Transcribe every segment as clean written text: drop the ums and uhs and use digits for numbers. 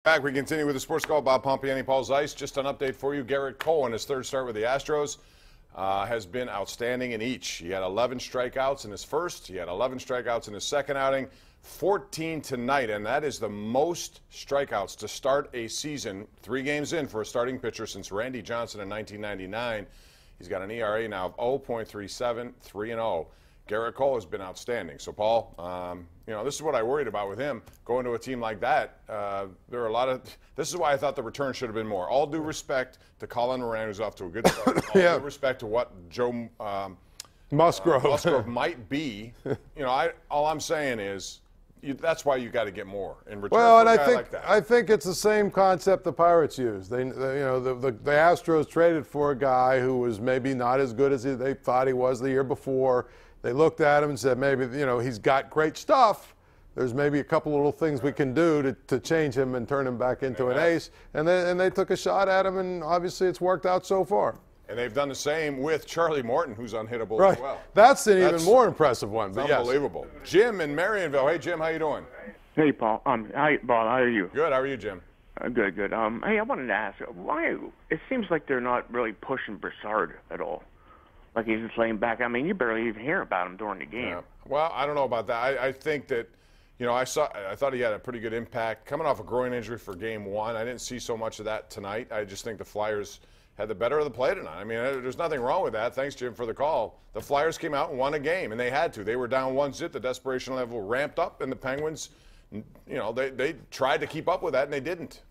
Back, we continue with the Sports Call. Bob Pompeani, Paul Zeise. Just an update for you. Garrett Cole, in his third start with the Astros, has been outstanding in each. He had 11 strikeouts in his first. He had 11 strikeouts in his second outing. 14 tonight, and that is the most strikeouts to start a season 3 games in for a starting pitcher since Randy Johnson in 1999. He's got an ERA now of 0.37, 3-0. Garrett Cole has been outstanding. So, Paul, you know, this is what I worried about with him going to a team like that. There are a lot of. This is why I thought the return should have been more. All due respect to Colin Moran, who's off to a good start. All due respect to what Joe Musgrove might be. You know, all I'm saying is. That's why you got to get more in return. Well, and for a guy like that. I think it's the same concept the Pirates use. You know, the Astros traded for a guy who was maybe not as good as they thought he was the year before. They looked at him and said, maybe, you know, he's got great stuff. There's maybe a couple little things we can do to change him and turn him back into an ace. And they took a shot at him, and obviously it's worked out so far. And they've done the same with Charlie Morton, who's unhittable right. as well. That's an even more impressive one. But unbelievable. Yes. Jim in Marionville. Hey, Jim, how you doing? Hey, Paul. Hi, Bob. How are you? Good. How are you, Jim? Good, good. Hey, I wanted to ask, why it seems like they're not really pushing Broussard at all. Like he's just laying back. I mean, you barely even hear about him during the game. Yeah. Well, I don't know about that. I think that, you know, I thought he had a pretty good impact. Coming off a groin injury for Game 1, I didn't see so much of that tonight. I just think the Flyers had the better of the play tonight. I mean, there's nothing wrong with that. Thanks, Jim, for the call. The Flyers came out and won a game, and they had to. They were down 1-0. The desperation level ramped up, and the Penguins, you know, they tried to keep up with that, and they didn't.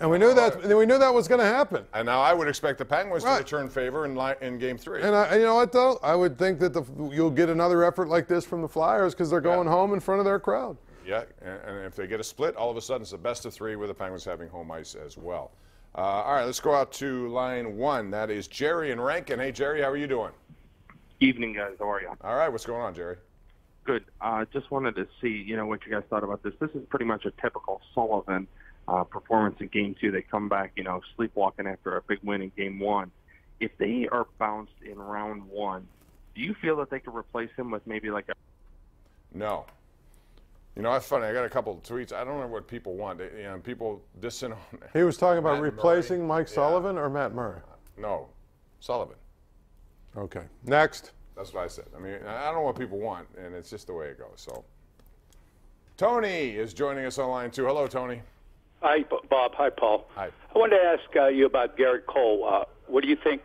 And we knew that was going to happen. And now I would expect the Penguins to return favor in Game 3. And you know what, though? I would think that you'll get another effort like this from the Flyers because they're going home in front of their crowd. Yeah, and if they get a split, all of a sudden it's a best of 3 with the Penguins having home ice as well. All right, let's go out to line 1. That is Jerry in Rankin. Hey, Jerry, how are you doing? Evening, guys. How are you? All right, what's going on, Jerry? Good. Just wanted to see, you know, what you guys thought about this. This is pretty much a typical Sullivan performance in Game 2. They come back, you know, sleepwalking after a big win in Game 1. If they are bounced in round 1, do you feel that they could replace him with maybe like a... No. You know, it's funny. I got a couple of tweets. I don't know what people want. You know, people dissing on. He was talking about Matt replacing Murray. Mike Sullivan or Matt Murray? No, Sullivan. Okay. Next. That's what I said. I mean, I don't know what people want, and it's just the way it goes. So, Tony is joining us on line 2. Hello, Tony. Hi, Bob. Hi, Paul. Hi. I wanted to ask you about Garrett Cole. What do you think,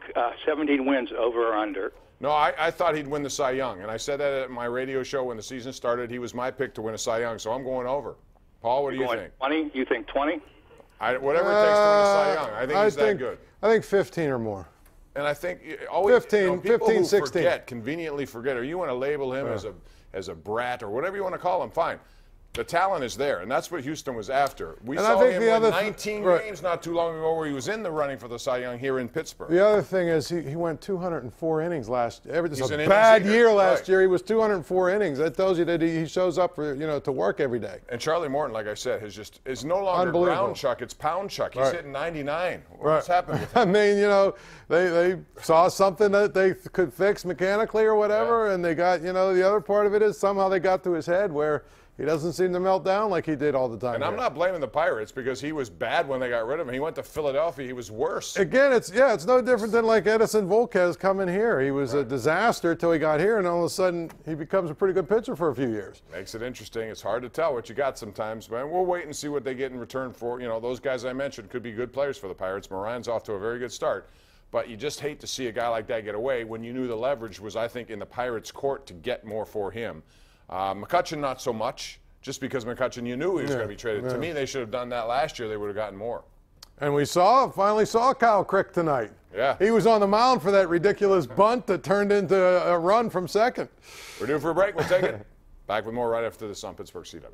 17 wins over or under? No, I thought he'd win the Cy Young, and I said that at my radio show when the season started. He was my pick to win a Cy Young, so I'm going over. Paul, what do you think? 20? You think 20? Whatever it takes to win a Cy Young. I think he's that good. I think 15 or more. And I think always 15, you know, people 15, who 16. conveniently forget, or you want to label him as a brat or whatever you want to call him, fine. The talent is there, and that's what Houston was after. We saw him win 19 games not too long ago where he was in the running for the Cy Young here in Pittsburgh. The other thing is he went 204 innings last year. It was a an bad year last year. He was 204 innings. That tells you that he shows up for, you know, to work every day. And Charlie Morton, like I said, is no longer ground chuck, it's pound chuck. He's hitting 99. What's happened with him? I mean, you know, they saw something that they could fix mechanically or whatever, and they got, you know, the other part of it is somehow they got to his head where he doesn't seem to melt down like he did all the time. And I'm not blaming the Pirates because he was bad when they got rid of him. He went to Philadelphia. He was worse. Again, it's no different than like Edison Volquez coming here. He was a disaster till he got here, and all of a sudden he becomes a pretty good pitcher for a few years. Makes it interesting. It's hard to tell what you got sometimes, but we'll wait and see what they get in return for. You know, those guys I mentioned could be good players for the Pirates. Moran's off to a very good start. But you just hate to see a guy like that get away when you knew the leverage was, I think, in the Pirates' court to get more for him. McCutchen, not so much. Just because McCutchen, you knew he was going to be traded. To me, they should have done that last year. They would have gotten more. And we finally saw Kyle Crick tonight. Yeah. He was on the mound for that ridiculous bunt that turned into a run from second. We're due for a break. We'll take it. Back with more right after this on Pittsburgh CW.